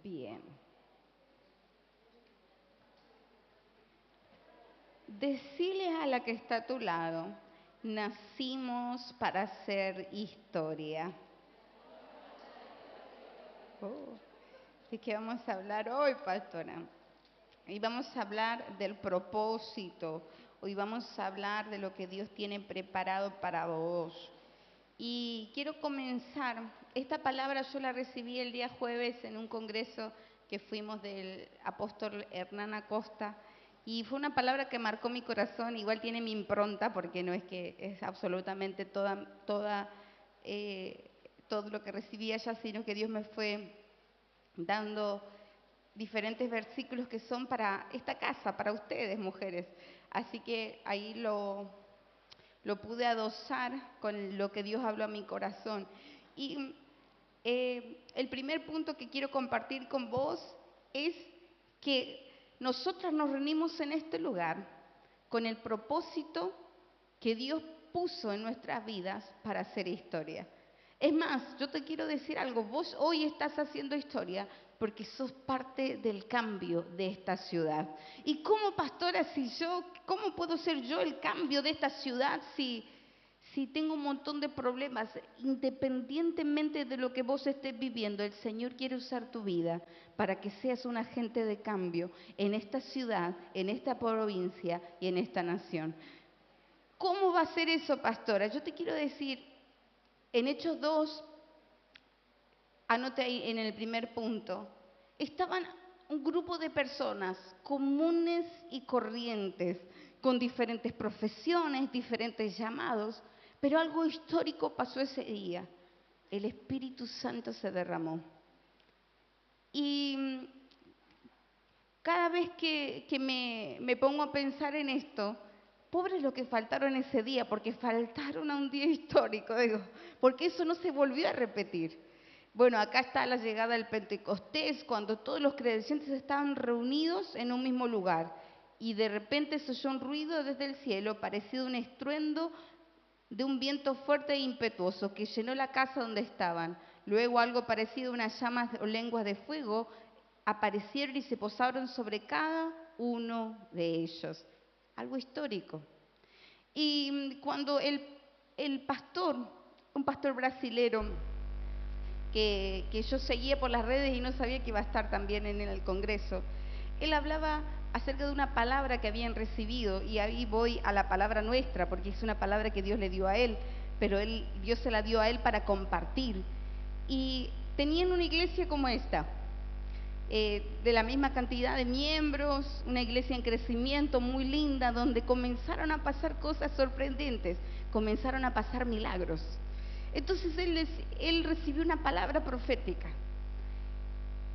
Bien. Decile a la que está a tu lado, nacimos para hacer historia. ¿De qué vamos a hablar hoy, pastora? Hoy vamos a hablar del propósito. Hoy vamos a hablar de lo que Dios tiene preparado para vos. Y quiero comenzar. Esta palabra yo la recibí el día jueves en un congreso que fuimos del apóstol Hernán Acosta. Y fue una palabra que marcó mi corazón, igual tiene mi impronta, porque no es que es absolutamente todo lo que recibí allá, sino que Dios me fue dando diferentes versículos que son para esta casa, para ustedes, mujeres. Así que ahí lo pude adosar con lo que Dios habló a mi corazón. Y el primer punto que quiero compartir con vos es que nosotras nos reunimos en este lugar con el propósito que Dios puso en nuestras vidas para hacer historia. Es más, yo te quiero decir algo, vos hoy estás haciendo historia porque sos parte del cambio de esta ciudad. Y como pastora, ¿cómo puedo ser yo el cambio de esta ciudad si tengo un montón de problemas? Independientemente de lo que vos estés viviendo, el Señor quiere usar tu vida para que seas un agente de cambio en esta ciudad, en esta provincia y en esta nación. ¿Cómo va a ser eso, pastora? Yo te quiero decir, en Hechos 2, anote ahí en el primer punto, estaban un grupo de personas comunes y corrientes, con diferentes profesiones, diferentes llamados, pero algo histórico pasó ese día. El Espíritu Santo se derramó. Y cada vez que me pongo a pensar en esto, pobres los que faltaron ese día, porque faltaron a un día histórico, digo, porque eso no se volvió a repetir. Bueno, acá está la llegada del Pentecostés, cuando todos los creyentes estaban reunidos en un mismo lugar. Y de repente se oyó un ruido desde el cielo, parecido a un estruendo de un viento fuerte e impetuoso, que llenó la casa donde estaban. Luego algo parecido a unas llamas o lenguas de fuego aparecieron y se posaron sobre cada uno de ellos. Algo histórico. Y cuando el pastor, un pastor brasilero, que yo seguía por las redes y no sabía que iba a estar también en el Congreso, él hablaba acerca de una palabra que habían recibido, y ahí voy a la palabra nuestra, porque es una palabra que Dios le dio a él, pero Dios se la dio a él para compartir. Y tenían una iglesia como esta, de la misma cantidad de miembros, una iglesia en crecimiento muy linda, donde comenzaron a pasar cosas sorprendentes, comenzaron a pasar milagros. Entonces él recibió una palabra profética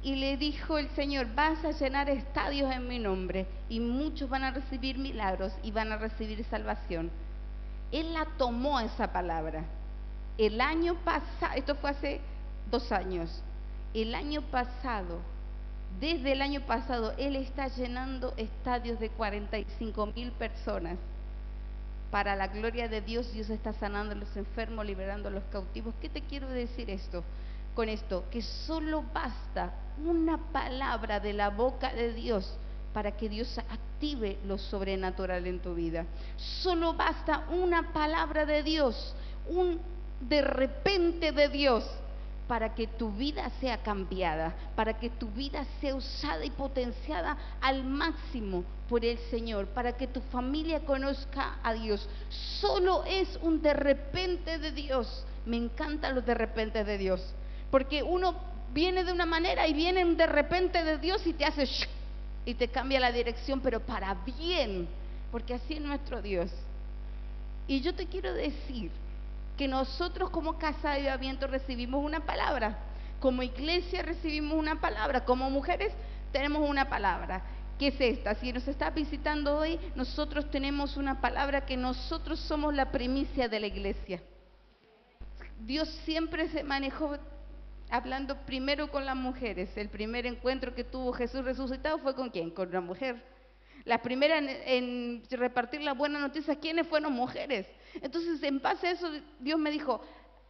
y le dijo el Señor: vas a llenar estadios en mi nombre y muchos van a recibir milagros y van a recibir salvación. Él la tomó esa palabra. El año pasado, esto fue hace 2 años, desde el año pasado, él está llenando estadios de 45.000 personas. Para la gloria de Dios, Dios está sanando a los enfermos, liberando a los cautivos. ¿Qué te quiero decir con esto? Que solo basta una palabra de la boca de Dios para que Dios active lo sobrenatural en tu vida. Solo basta una palabra de Dios, un de repente de Dios, para que tu vida sea cambiada, para que tu vida sea usada y potenciada al máximo por el Señor, para que tu familia conozca a Dios. Solo es un de repente de Dios. Me encantan los de repente de Dios, porque uno viene de una manera y viene un de repente de Dios y te hace y te cambia la dirección, pero para bien, porque así es nuestro Dios. Y yo te quiero decir que nosotros como Casa de Avivamiento recibimos una palabra, como iglesia recibimos una palabra, como mujeres tenemos una palabra. ¿Qué es esta? Si nos está visitando hoy, nosotros tenemos una palabra, que nosotros somos la primicia de la iglesia. Dios siempre se manejó hablando primero con las mujeres. El primer encuentro que tuvo Jesús resucitado fue ¿con quién? Con una mujer. Las primeras en repartir la buena noticia, ¿quiénes fueron? Mujeres. Entonces, en base a eso, Dios me dijo: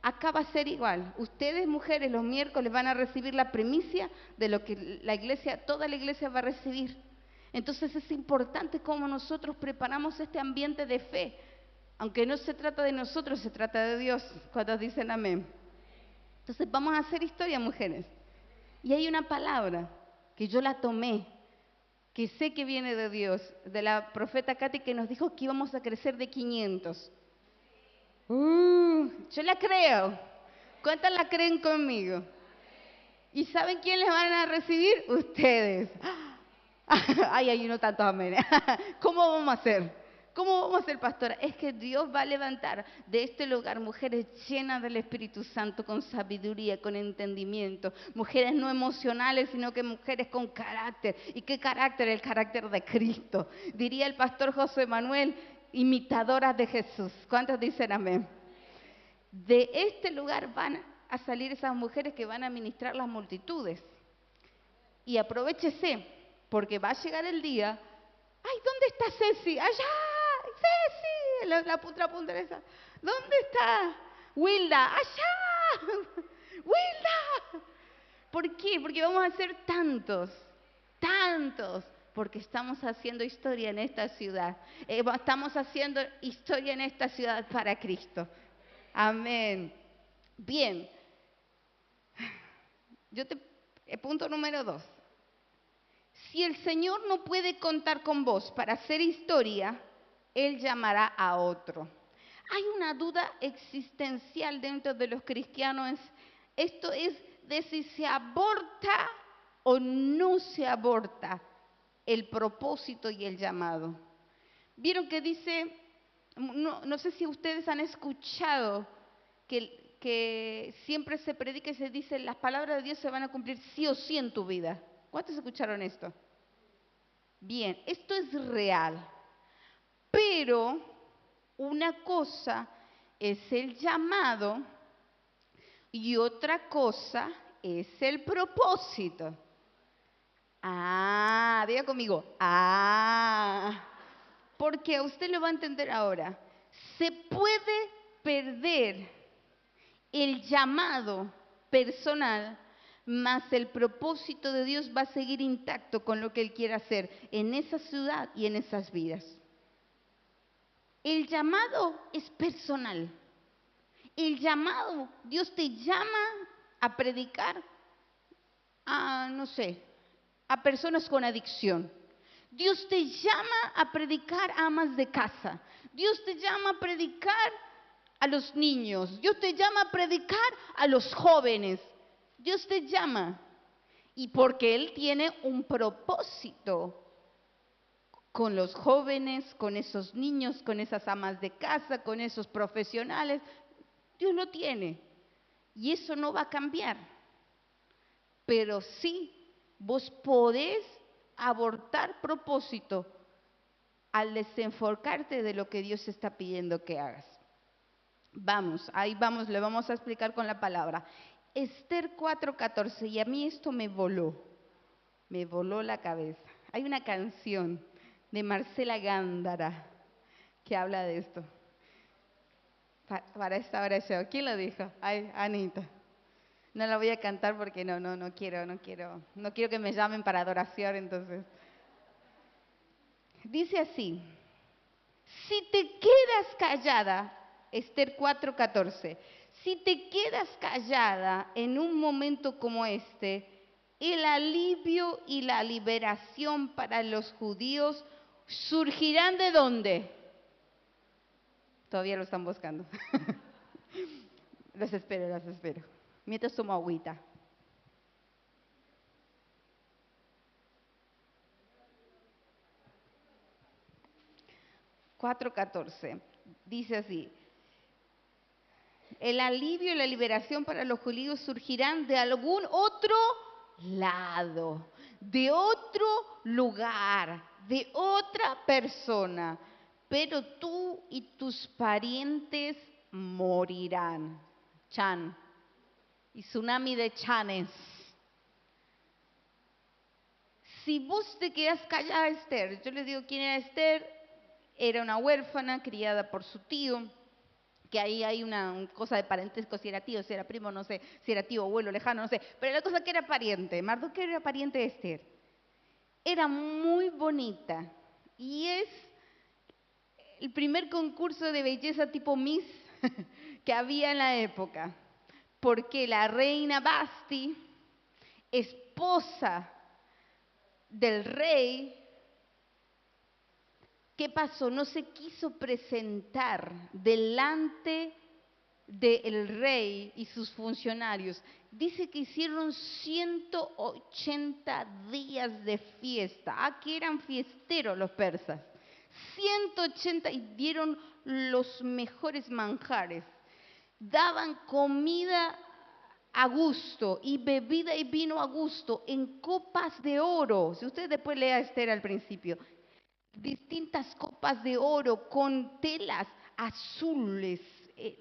acá va a ser igual. Ustedes, mujeres, los miércoles van a recibir la primicia de lo que la iglesia, toda la iglesia va a recibir. Entonces es importante cómo nosotros preparamos este ambiente de fe. Aunque no se trata de nosotros, se trata de Dios. ¿Cuántos dicen amén? Entonces vamos a hacer historia, mujeres. Y hay una palabra que yo la tomé, que sé que viene de Dios, de la profeta Katy, que nos dijo que íbamos a crecer de 500. Yo la creo. ¿Cuántas la creen conmigo? ¿Y saben quién les van a recibir? Ustedes. Ay, hay uno tantos amén. ¿Cómo vamos a hacer? ¿Cómo vamos a hacer, pastora? Es que Dios va a levantar de este lugar mujeres llenas del Espíritu Santo, con sabiduría, con entendimiento. Mujeres no emocionales, sino que mujeres con carácter. ¿Y qué carácter? El carácter de Cristo. Diría el pastor José Manuel, imitadoras de Jesús. ¿Cuántos dicen amén? De este lugar van a salir esas mujeres que van a ministrar las multitudes. Y aprovechese, porque va a llegar el día. ¡Ay, ¿dónde está Ceci? ¡Allá! ¡Ceci! La punta esa. ¿Dónde está? ¡Wilda! ¡Allá! ¡Wilda! ¿Por qué? Porque vamos a ser tantos, porque estamos haciendo historia en esta ciudad. Estamos haciendo historia en esta ciudad para Cristo. Amén. Bien. Punto número 2. Si el Señor no puede contar con vos para hacer historia, Él llamará a otro. Hay una duda existencial dentro de los cristianos. Esto es de si se aborta o no se aborta el propósito y el llamado. Vieron que dice, no sé si ustedes han escuchado que siempre se predica y se dice, las palabras de Dios se van a cumplir sí o sí en tu vida. ¿Cuántos escucharon esto? Bien, esto es real, pero una cosa es el llamado y otra cosa es el propósito. Diga conmigo, porque usted lo va a entender ahora. Se puede perder el llamado personal, mas el propósito de Dios va a seguir intacto con lo que Él quiere hacer en esa ciudad y en esas vidas. El llamado es personal. El llamado, Dios te llama a predicar a personas con adicción. Dios te llama a predicar a amas de casa. Dios te llama a predicar a los niños. Dios te llama a predicar a los jóvenes. Dios te llama. Y porque Él tiene un propósito con los jóvenes, con esos niños, con esas amas de casa, con esos profesionales. Dios lo tiene. Y eso no va a cambiar. Pero sí, vos podés abortar propósito al desenfocarte de lo que Dios está pidiendo que hagas. Ahí vamos, le vamos a explicar con la palabra. Esther 4:14, y a mí esto me voló la cabeza. Hay una canción de Marcela Gándara que habla de esto. Para esta oración, ¿quién lo dijo? Ay, Anita. No la voy a cantar porque no quiero que me llamen para adoración, entonces. Dice así: si te quedas callada, Esther 4:14, si te quedas callada en un momento como este, el alivio y la liberación para los judíos surgirán ¿de dónde? Todavía lo están buscando. Los espero. Mientras tomo agüita. (4:14) dice así: el alivio y la liberación para los judíos surgirán de algún otro lado, de otro lugar, de otra persona, pero tú y tus parientes morirán. Chan. Y tsunami de chanes. Si vos te quedas callada, Esther, yo les digo quién era Esther. Era una huérfana criada por su tío, que ahí hay una cosa de parentesco, si era tío, si era primo, no sé, si era tío, abuelo, lejano, no sé, pero la cosa que era pariente, Mardoqueo era pariente de Esther. Era muy bonita y es el primer concurso de belleza tipo Miss que había en la época, porque la reina Basti, esposa del rey, ¿qué pasó? No se quiso presentar delante del rey y sus funcionarios. Dice que hicieron 180 días de fiesta. Que eran fiesteros los persas. 180 y dieron los mejores manjares. Daban comida a gusto y bebida y vino a gusto en copas de oro. Si usted después lea a Esther al principio, distintas copas de oro con telas azules.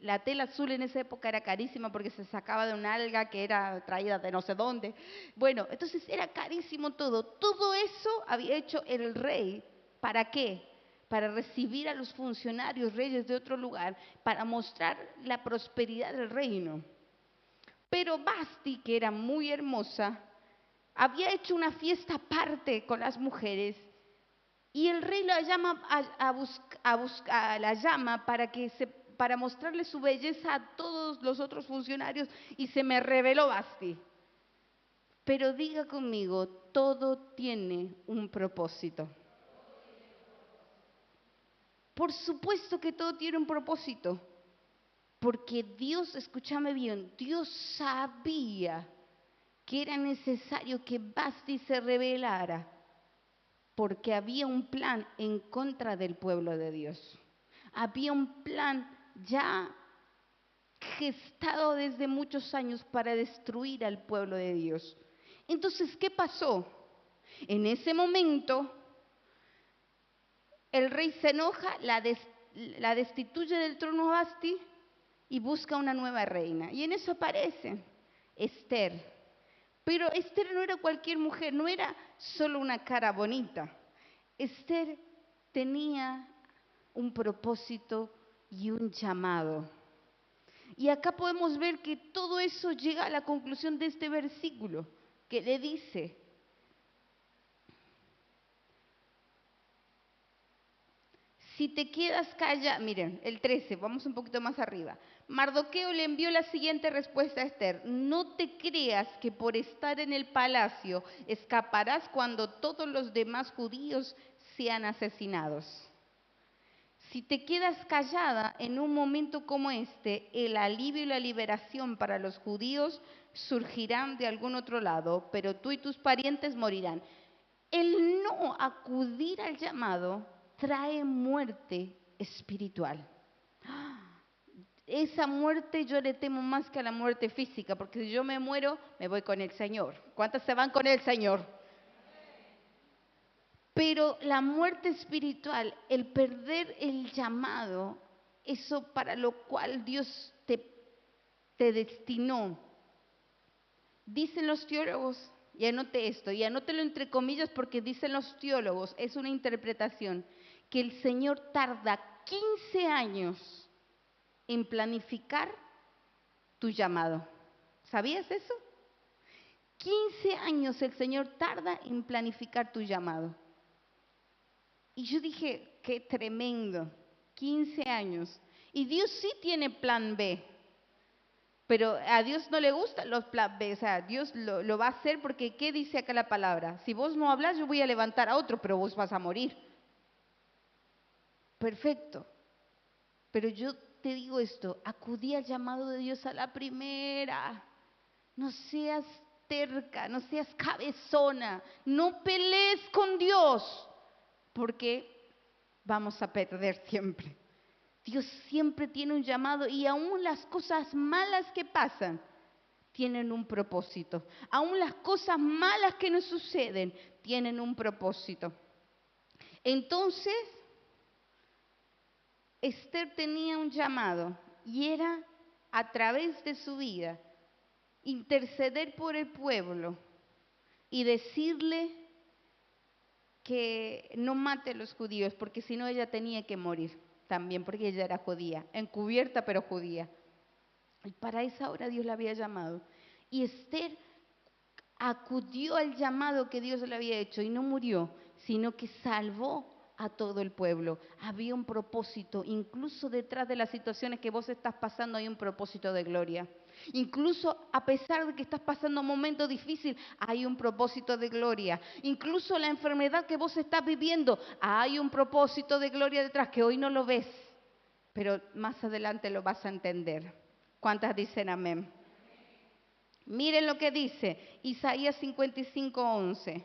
La tela azul en esa época era carísima porque se sacaba de una alga que era traída de no sé dónde. Bueno, entonces era carísimo todo. Todo eso había hecho el rey. ¿Para qué? Para recibir a los funcionarios reyes de otro lugar, para mostrar la prosperidad del reino. Pero Basti, que era muy hermosa, había hecho una fiesta aparte con las mujeres y el rey la llama la llama para mostrarle su belleza a todos los otros funcionarios y se me reveló Basti. Pero diga conmigo, todo tiene un propósito. Por supuesto que todo tiene un propósito, porque Dios, escúchame bien, Dios sabía que era necesario que Basti se revelara, porque había un plan en contra del pueblo de Dios. Había un plan ya gestado desde muchos años para destruir al pueblo de Dios. Entonces, ¿qué pasó? En ese momento, el rey se enoja, la destituye del trono a Basti y busca una nueva reina. Y en eso aparece Esther. Pero Esther no era cualquier mujer, no era solo una cara bonita. Esther tenía un propósito y un llamado. Y acá podemos ver que todo eso llega a la conclusión de este versículo, que le dice: si te quedas callada, miren, el 13, vamos un poquito más arriba. Mardoqueo le envió la siguiente respuesta a Esther: no te creas que por estar en el palacio escaparás cuando todos los demás judíos sean asesinados. Si te quedas callada en un momento como este, el alivio y la liberación para los judíos surgirán de algún otro lado, pero tú y tus parientes morirán. El no acudir al llamado trae muerte espiritual. Esa muerte yo le temo más que a la muerte física, porque si yo me muero, me voy con el Señor. ¿Cuántas se van con el Señor? Pero la muerte espiritual, el perder el llamado, eso para lo cual Dios te destinó. Dicen los teólogos, y anote esto, y anótelo entre comillas porque dicen los teólogos, es una interpretación, que el Señor tarda 15 años en planificar tu llamado. ¿Sabías eso? 15 años el Señor tarda en planificar tu llamado. Y yo dije, qué tremendo, 15 años. Y Dios sí tiene plan B, pero a Dios no le gustan los plan B, o sea, Dios lo va a hacer porque, ¿qué dice acá la palabra? Si vos no hablas, yo voy a levantar a otro, pero vos vas a morir. Perfecto. Pero yo te digo esto, acudí al llamado de Dios a la primera. No seas terca, no seas cabezona, no pelees con Dios, porque vamos a perder siempre. Dios siempre tiene un llamado y aún las cosas malas que pasan tienen un propósito. Aún las cosas malas que nos suceden tienen un propósito. Entonces, Esther tenía un llamado y era a través de su vida interceder por el pueblo y decirle que no mate a los judíos, porque si no ella tenía que morir. también, porque ella era judía, encubierta pero judía. Y para esa hora Dios la había llamado. Y Esther acudió al llamado que Dios le había hecho y no murió, sino que salvó a todo el pueblo. Había un propósito, incluso detrás de las situaciones que vos estás pasando hay un propósito de gloria. Incluso a pesar de que estás pasando un momento difícil, hay un propósito de gloria. Incluso la enfermedad que vos estás viviendo, hay un propósito de gloria detrás que hoy no lo ves, pero más adelante lo vas a entender. ¿Cuántas dicen amén? Miren lo que dice Isaías 55:11.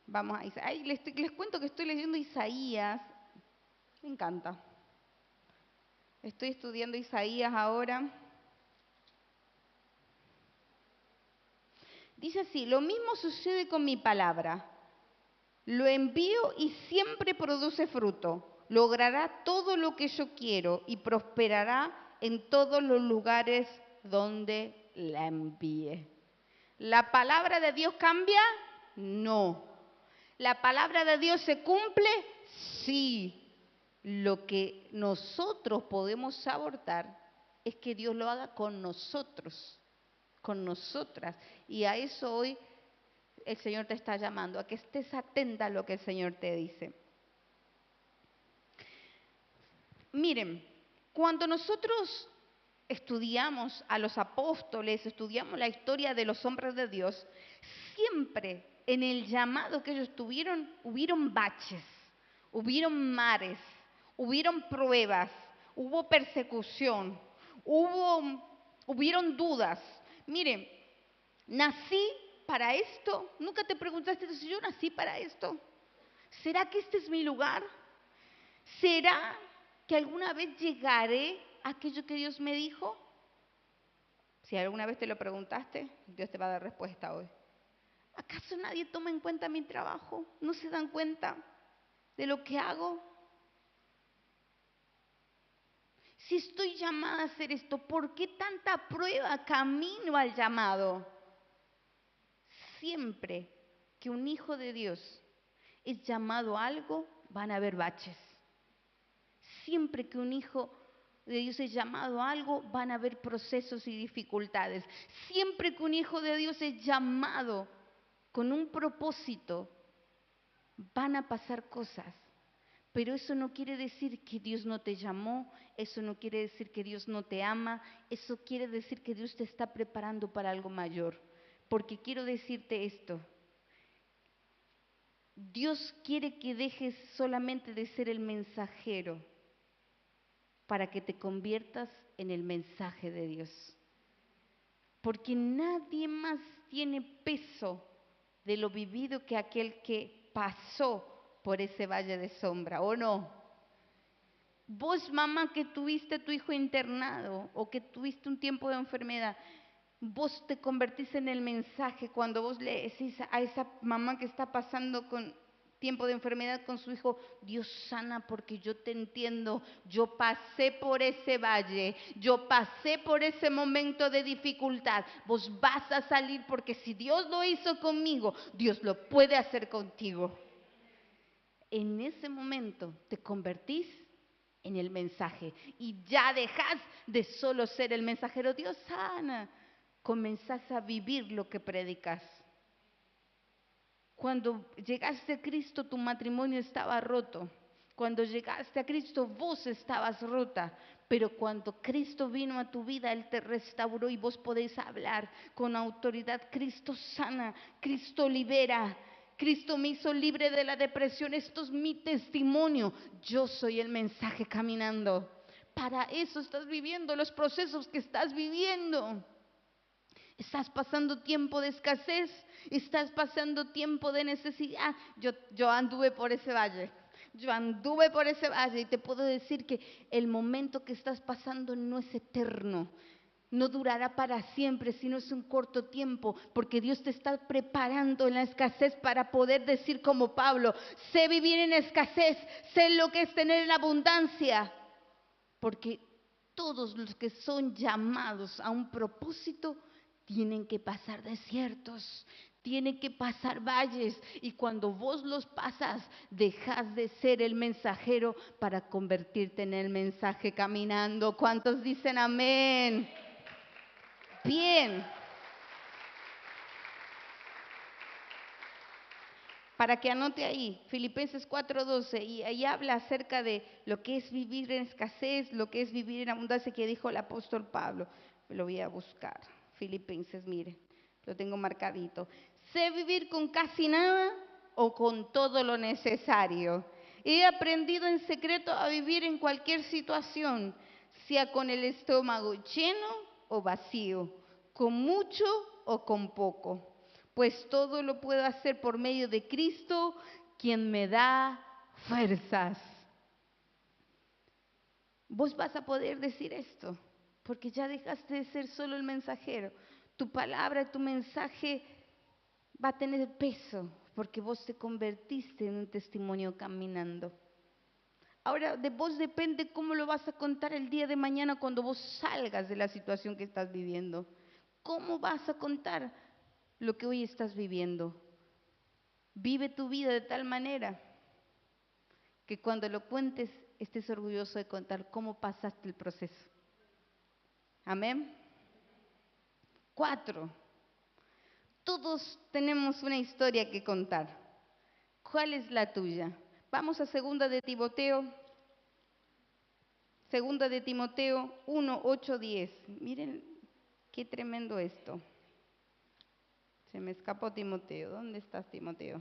Vamos a Isaías. Les cuento que estoy leyendo Isaías. Me encanta. Estoy estudiando Isaías ahora. Dice así: lo mismo sucede con mi palabra. Lo envío y siempre produce fruto. Logrará todo lo que yo quiero y prosperará en todos los lugares donde la envíe. ¿La palabra de Dios cambia? No. ¿La palabra de Dios se cumple? Sí. Lo que nosotros podemos abortar es que Dios lo haga con nosotros, con nosotras. Y a eso hoy el Señor te está llamando, a que estés atenta a lo que el Señor te dice. Miren, cuando nosotros estudiamos a los apóstoles, estudiamos la historia de los hombres de Dios, siempre en el llamado que ellos tuvieron, hubieron baches, hubieron mares, hubieron pruebas, hubo persecución, hubieron dudas. Miren, nací para esto. ¿Nunca te preguntaste si yo nací para esto? ¿Será que este es mi lugar? ¿Será que alguna vez llegaré a aquello que Dios me dijo? Si alguna vez te lo preguntaste, Dios te va a dar respuesta hoy. ¿Acaso nadie toma en cuenta mi trabajo? ¿No se dan cuenta de lo que hago? Si estoy llamada a hacer esto, ¿por qué tanta prueba camino al llamado? Siempre que un hijo de Dios es llamado a algo, van a haber baches. Siempre que un hijo de Dios es llamado a algo, van a haber procesos y dificultades. Siempre que un hijo de Dios es llamado con un propósito, van a pasar cosas. Pero eso no quiere decir que Dios no te llamó, eso no quiere decir que Dios no te ama, eso quiere decir que Dios te está preparando para algo mayor. Porque quiero decirte esto, Dios quiere que dejes solamente de ser el mensajero para que te conviertas en el mensaje de Dios. Porque nadie más tiene peso de lo vivido que aquel que pasó por ese valle de sombra, ¿o no? Vos, mamá, que tuviste a tu hijo internado o que tuviste un tiempo de enfermedad, vos te convertís en el mensaje cuando vos le decís a esa mamá que está pasando con tiempo de enfermedad con su hijo: Dios sana porque yo te entiendo, yo pasé por ese valle, yo pasé por ese momento de dificultad, vos vas a salir porque si Dios lo hizo conmigo, Dios lo puede hacer contigo. En ese momento te convertís en el mensaje y ya dejas de solo ser el mensajero. Dios sana, comenzás a vivir lo que predicas. Cuando llegaste a Cristo, tu matrimonio estaba roto. Cuando llegaste a Cristo, vos estabas rota. Pero cuando Cristo vino a tu vida, Él te restauró y vos podés hablar con autoridad. Cristo sana, Cristo libera. Cristo me hizo libre de la depresión. Esto es mi testimonio. Yo soy el mensaje caminando. Para eso estás viviendo los procesos que estás viviendo. Estás pasando tiempo de escasez, estás pasando tiempo de necesidad. Yo anduve por ese valle. Yo anduve por ese valle y te puedo decir que el momento que estás pasando no es eterno. No durará para siempre, sino es un corto tiempo, porque Dios te está preparando en la escasez para poder decir como Pablo: sé vivir en escasez, sé lo que es tener en abundancia. Porque todos los que son llamados a un propósito tienen que pasar desiertos, tienen que pasar valles, y cuando vos los pasas, dejas de ser el mensajero para convertirte en el mensaje caminando. ¿Cuántos dicen amén? Bien. Para que anote ahí, Filipenses 4:12, y ahí habla acerca de lo que es vivir en escasez, lo que es vivir en abundancia, que dijo el apóstol Pablo. Lo voy a buscar. Filipenses, mire, lo tengo marcadito. Sé vivir con casi nada o con todo lo necesario. He aprendido en secreto a vivir en cualquier situación, sea con el estómago lleno o vacío, con mucho o con poco, pues todo lo puedo hacer por medio de Cristo, quien me da fuerzas. Vos vas a poder decir esto, porque ya dejaste de ser solo el mensajero. Tu palabra, tu mensaje va a tener peso, porque vos te convertiste en un testimonio caminando. Ahora de vos depende cómo lo vas a contar el día de mañana cuando vos salgas de la situación que estás viviendo. ¿Cómo vas a contar lo que hoy estás viviendo? Vive tu vida de tal manera que cuando lo cuentes estés orgulloso de contar cómo pasaste el proceso. Amén. 4. Todos tenemos una historia que contar. ¿Cuál es la tuya? Vamos a 2 de Timoteo. 2 de Timoteo 1, 8, 10. Miren qué tremendo esto. Se me escapó Timoteo. ¿Dónde estás, Timoteo?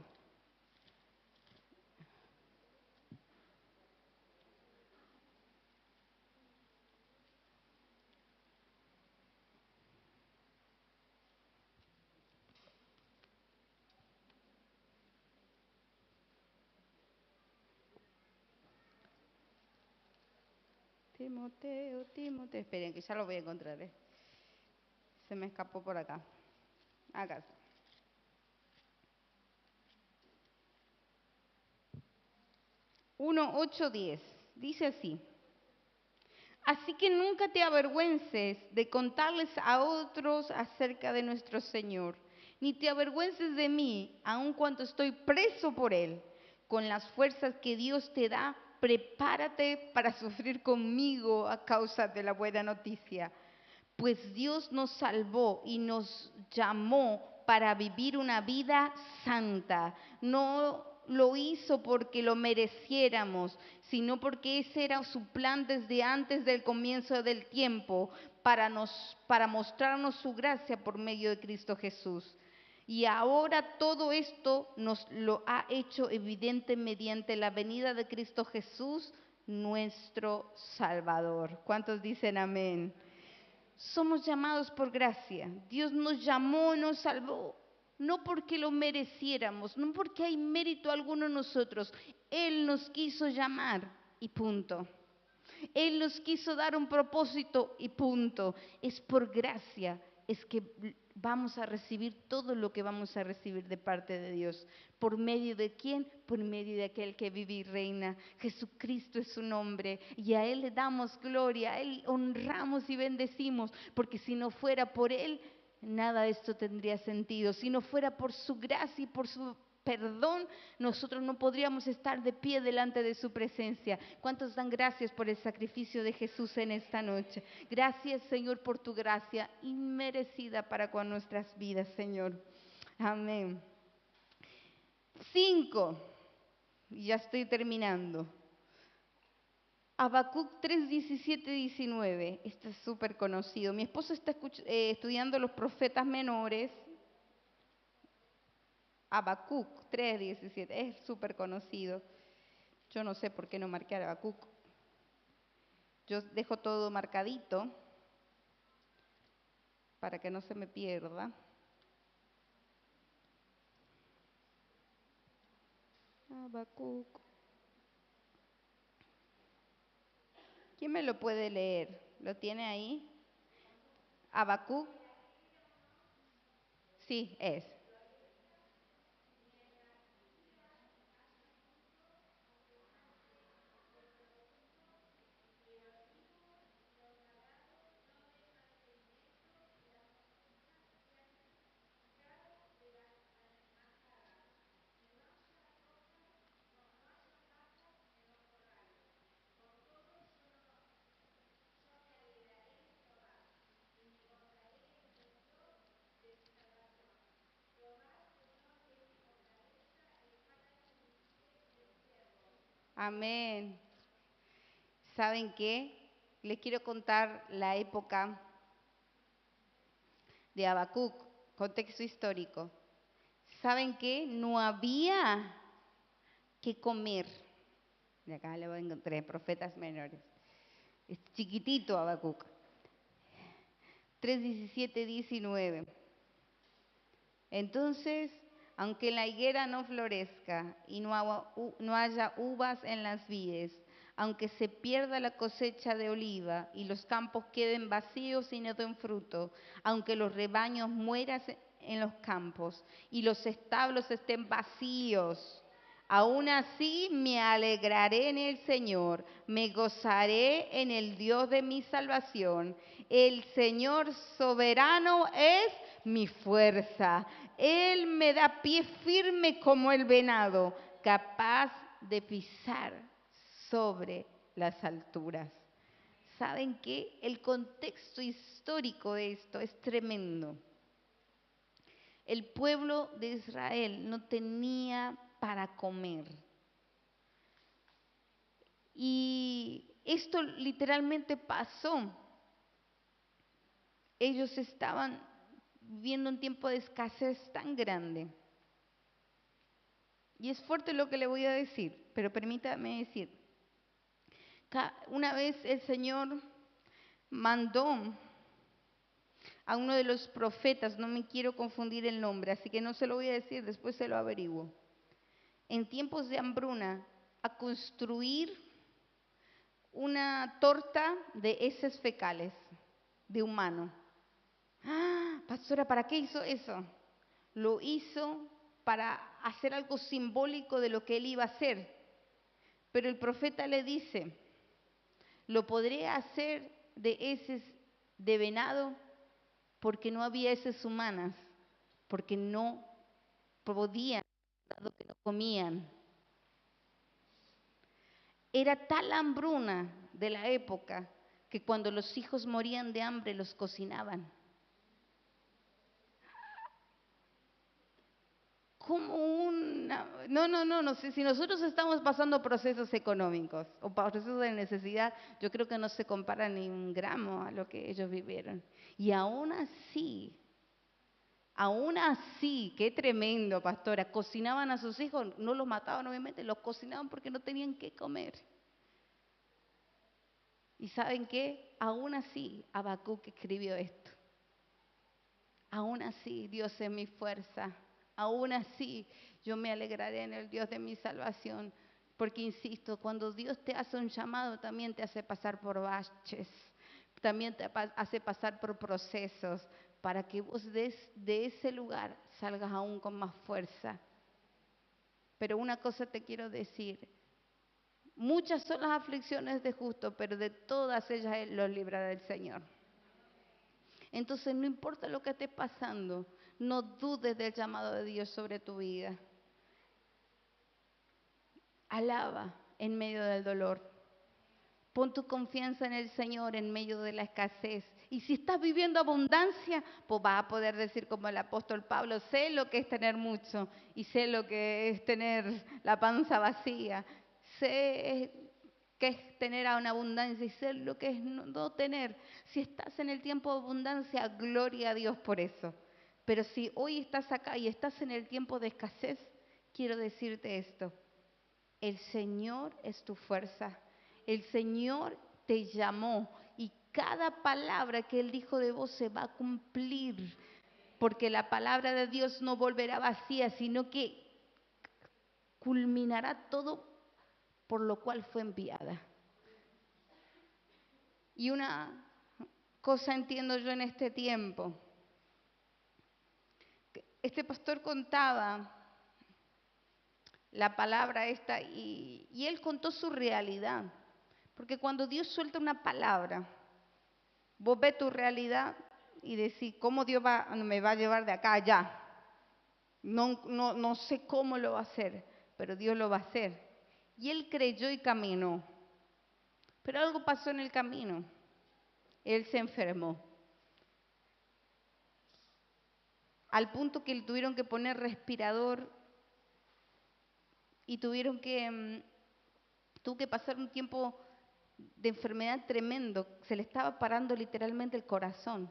Timoteo. Esperen, que ya lo voy a encontrar. Se me escapó por acá. Acá está. 1, 8, 10. Dice así. Así que nunca te avergüences de contarles a otros acerca de nuestro Señor, ni te avergüences de mí, aun cuando estoy preso por Él. Con las fuerzas que Dios te da, prepárate para sufrir conmigo a causa de la buena noticia. Pues Dios nos salvó y nos llamó para vivir una vida santa. No lo hizo porque lo mereciéramos, sino porque ese era su plan desde antes del comienzo del tiempo, para mostrarnos su gracia por medio de Cristo Jesús. Y ahora todo esto nos lo ha hecho evidente mediante la venida de Cristo Jesús, nuestro Salvador. ¿Cuántos dicen amén? Somos llamados por gracia. Dios nos llamó, nos salvó, no porque lo mereciéramos, no porque hay mérito alguno en nosotros. Él nos quiso llamar y punto. Él nos quiso dar un propósito y punto. Es por gracia, es que vamos a recibir todo lo que vamos a recibir de parte de Dios. ¿Por medio de quién? Por medio de aquel que vive y reina. Jesucristo es su nombre y a Él le damos gloria, a Él honramos y bendecimos, porque si no fuera por Él, nada de esto tendría sentido. Si no fuera por su gracia y por su perdón, nosotros no podríamos estar de pie delante de su presencia. ¿Cuántos dan gracias por el sacrificio de Jesús en esta noche? Gracias, Señor, por tu gracia inmerecida para con nuestras vidas, Señor. Amén. 5. Y ya estoy terminando. Habacuc 3, 17, 19. Este es súper conocido. Mi esposo está estudiando los profetas menores. Habacuc 3, 17. Es súper conocido. Yo no sé por qué no marqué a Habacuc. Yo dejo todo marcadito para que no se me pierda. Habacuc. ¿Quién me lo puede leer? ¿Lo tiene ahí? Habacuc. Sí, es. Amén. ¿Saben qué? Les quiero contar la época de Habacuc, contexto histórico. ¿Saben qué? No había que comer. De acá le encontré, profetas menores. Es chiquitito Habacuc. 3:17-19. Entonces, aunque la higuera no florezca y no haya uvas en las vides, aunque se pierda la cosecha de oliva y los campos queden vacíos y no den fruto, aunque los rebaños mueran en los campos y los establos estén vacíos, aún así me alegraré en el Señor, me gozaré en el Dios de mi salvación. El Señor soberano es mi fuerza. Él me da pie firme como el venado, capaz de pisar sobre las alturas. ¿Saben qué? El contexto histórico de esto es tremendo. El pueblo de Israel no tenía para comer. Y esto literalmente pasó. Ellos estaban viviendo un tiempo de escasez tan grande. Y es fuerte lo que le voy a decir, pero permítame decir. Una vez el Señor mandó a uno de los profetas, no me quiero confundir el nombre, así que no se lo voy a decir, después se lo averiguo. En tiempos de hambruna, a construir una torta de heces fecales de humano. Ah, pastora, ¿para qué hizo eso? Lo hizo para hacer algo simbólico de lo que él iba a hacer. Pero el profeta le dice, lo podré hacer de heces de venado porque no había heces humanas, porque no podían, dado que no comían. Era tal la hambruna de la época que cuando los hijos morían de hambre los cocinaban. Como una... No sé, si nosotros estamos pasando procesos económicos o procesos de necesidad, yo creo que no se compara ni un gramo a lo que ellos vivieron. Y aún así, qué tremendo, pastora, cocinaban a sus hijos, no los mataban obviamente, los cocinaban porque no tenían qué comer. ¿Y saben qué? Aún así, Habacuc escribió esto. Aún así, Dios es mi fuerza. Aún así, yo me alegraré en el Dios de mi salvación. Porque, insisto, cuando Dios te hace un llamado, también te hace pasar por baches. También te hace pasar por procesos para que vos de ese lugar salgas aún con más fuerza. Pero una cosa te quiero decir. Muchas son las aflicciones de justo, pero de todas ellas Él los librará el Señor. Entonces, no importa lo que esté pasando, no dudes del llamado de Dios sobre tu vida. Alaba en medio del dolor. Pon tu confianza en el Señor en medio de la escasez. Y si estás viviendo abundancia, pues vas a poder decir como el apóstol Pablo, sé lo que es tener mucho y sé lo que es tener la panza vacía. Sé qué es tener una abundancia y sé lo que es no tener. Si estás en el tiempo de abundancia, gloria a Dios por eso. Pero si hoy estás acá y estás en el tiempo de escasez, quiero decirte esto. El Señor es tu fuerza. El Señor te llamó y cada palabra que Él dijo de vos se va a cumplir. Porque la palabra de Dios no volverá vacía, sino que culminará todo por lo cual fue enviada. Y una cosa entiendo yo en este tiempo. Este pastor contaba la palabra esta y él contó su realidad. Porque cuando Dios suelta una palabra, vos ves tu realidad y decís, ¿cómo Dios me va a llevar de acá a allá? No sé cómo lo va a hacer, pero Dios lo va a hacer. Y él creyó y caminó. Pero algo pasó en el camino. Él se enfermó. Al punto que le tuvieron que poner respirador y tuvieron que Tuvo que pasar un tiempo de enfermedad tremendo, se le estaba parando literalmente el corazón.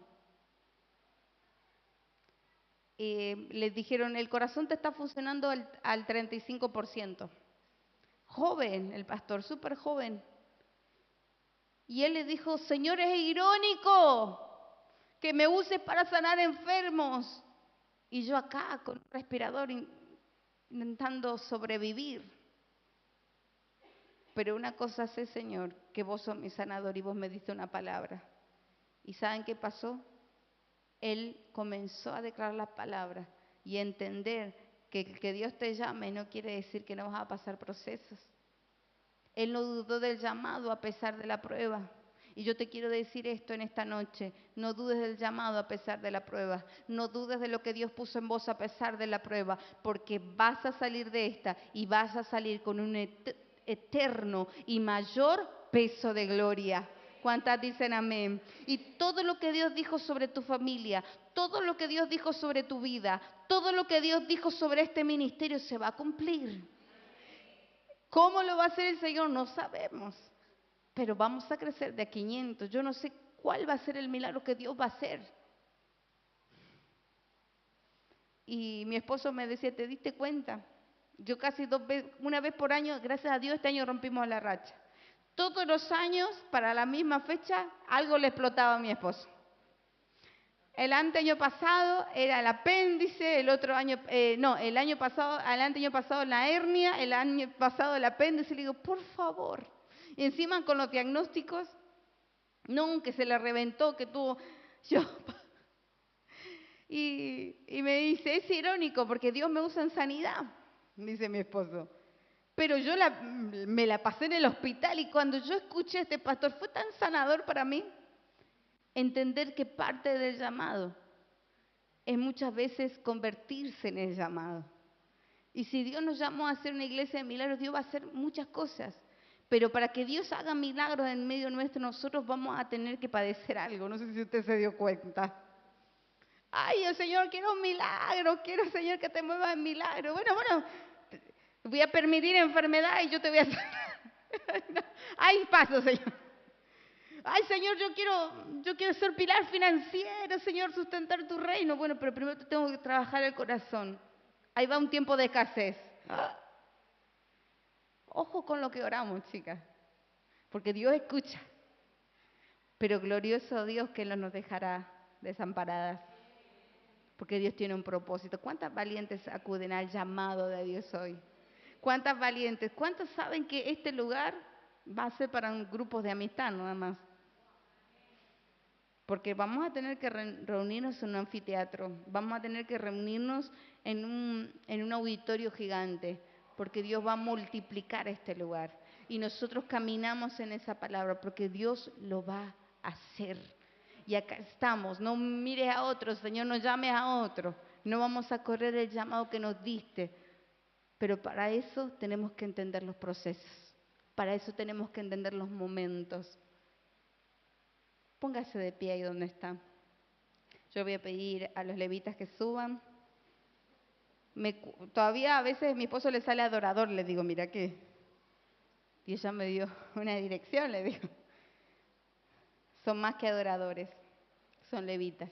Les dijeron, el corazón te está funcionando al 35%. Joven, el pastor, súper joven. Y él le dijo, Señor, es irónico que me uses para sanar enfermos. Y yo acá con un respirador intentando sobrevivir. Pero una cosa sé, Señor, que vos sos mi sanador y vos me diste una palabra. ¿Y saben qué pasó? Él comenzó a declarar las palabras y a entender que Dios te llame no quiere decir que no vas a pasar procesos. Él no dudó del llamado a pesar de la prueba. Y yo te quiero decir esto en esta noche, no dudes del llamado a pesar de la prueba, no dudes de lo que Dios puso en vos a pesar de la prueba, porque vas a salir de esta y vas a salir con un eterno y mayor peso de gloria. ¿Cuántas dicen amén? Y todo lo que Dios dijo sobre tu familia, todo lo que Dios dijo sobre tu vida, todo lo que Dios dijo sobre este ministerio se va a cumplir. ¿Cómo lo va a hacer el Señor? No sabemos, pero vamos a crecer de a 500. Yo no sé cuál va a ser el milagro que Dios va a hacer. Y mi esposo me decía, ¿te diste cuenta? Yo casi una vez por año, gracias a Dios, este año rompimos la racha. Todos los años, para la misma fecha, algo le explotaba a mi esposo. El año pasado era el apéndice, el año pasado la hernia, el año pasado el apéndice. Le digo, por favor. Y encima con los diagnósticos, no, que se le reventó, que tuvo... Y me dice, es irónico porque Dios me usa en sanidad, dice mi esposo. Pero yo me la pasé en el hospital y cuando yo escuché a este pastor fue tan sanador para mí. Entender que parte del llamado es muchas veces convertirse en el llamado. Y si Dios nos llamó a hacer una iglesia de milagros, Dios va a hacer muchas cosas. Pero para que Dios haga milagros en medio nuestro, nosotros vamos a tener que padecer algo. No sé si usted se dio cuenta. Ay, el Señor, quiero un milagro, quiero, Señor, que te muevas en milagro. Bueno, voy a permitir enfermedad y yo te voy a hacer. Ay, paso, Señor. Ay, Señor, yo quiero ser pilar financiero, Señor, sustentar tu reino. Bueno, pero primero te tengo que trabajar el corazón. Ahí va un tiempo de escasez. Ojo con lo que oramos, chicas, porque Dios escucha. Pero glorioso Dios que no nos dejará desamparadas, porque Dios tiene un propósito. ¿Cuántas valientes acuden al llamado de Dios hoy? ¿Cuántas valientes? ¿Cuántos saben que este lugar va a ser para un grupo de amistad nada más? Porque vamos a tener que reunirnos en un anfiteatro, vamos a tener que reunirnos en un auditorio gigante, porque Dios va a multiplicar este lugar. Y nosotros caminamos en esa palabra, porque Dios lo va a hacer. Y acá estamos, no mires a otro, Señor, no llames a otro. No vamos a correr el llamado que nos diste. Pero para eso tenemos que entender los procesos, para eso tenemos que entender los momentos. Póngase de pie ahí donde está. Yo voy a pedir a los levitas que suban. Todavía a veces mi esposo le sale adorador, le digo, mira que Dios ya me dio una dirección, le digo. Son más que adoradores, son levitas.